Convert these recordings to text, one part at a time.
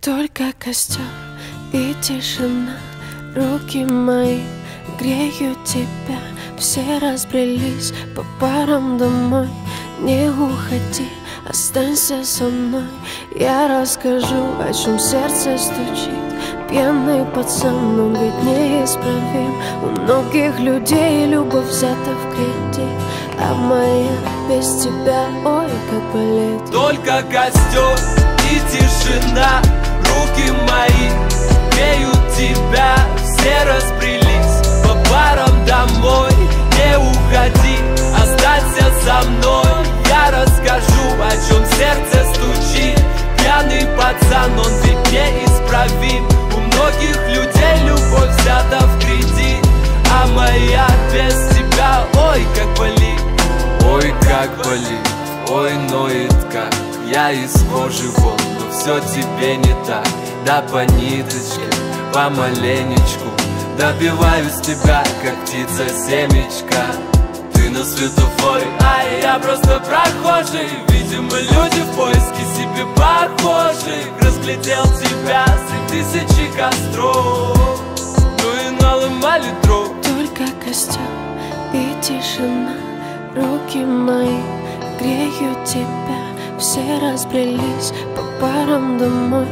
Только костер и тишина. Руки мои греют тебя. Все разбрелись по парам домой. Не уходи, останься со мной. Я расскажу, о чем сердце стучит. Пьяный пацан, он ведь неисправим. У многих людей любовь взята в кредит, а моя без тебя, ой, как болит. Только костер и тишина. Руки мои греют тебя. Все разбрелись по парам домой. Не уходи, останься со мной. Я расскажу, о чем сердце стучит. Пьяный пацан, он ведь неисправим. У многих людей любовь взята в кредит, а моя без тебя, ой, как болит. Ой, как болит, ой, ноет как. Я из кожи вон, но все тебе не так. Да по ниточке, помаленечку добиваюсь тебя, как птица семечка. Ты на светофоре, а я просто прохожий. Видимо, люди в поиске себе похожих. Разглядел тебя среди тысячи костров. Ну и наломали дров. Только костер и тишина. Руки мои греют тебя. Все разбрелись по парам домой.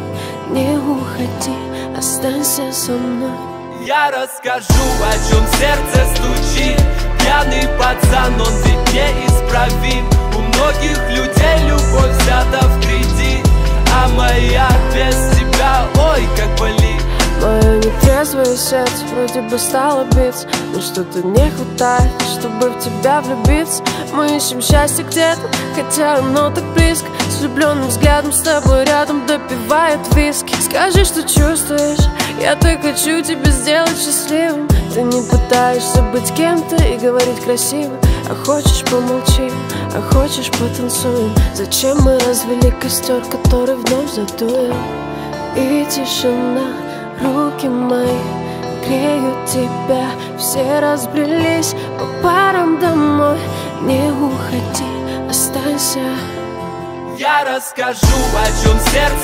Не уходи, останься со мной. Я расскажу, о чем сердце стучит. Пьяный пацан, он ведь неисправим. У многих людей любовь взята в кредит, а моя без тебя, ой, как болит. Мое нетрезвое сердце вроде бы стало биться, но что-то не хватает, чтобы в тебя влюбиться. Мы ищем счастье где-то, хотя оно так близко. С влюбленным взглядом с тобой рядом допивают виски. Скажи, что чувствуешь, я так хочу тебя сделать счастливым. Ты не пытаешься быть кем-то и говорить красиво, а хочешь помолчи, а хочешь потанцуем. Зачем мы развели костер, который вновь задуем? И тишина. Руки мои греют тебя. Все разбрелись по парам домой. Не уходи, останься. Я расскажу, о чем сердце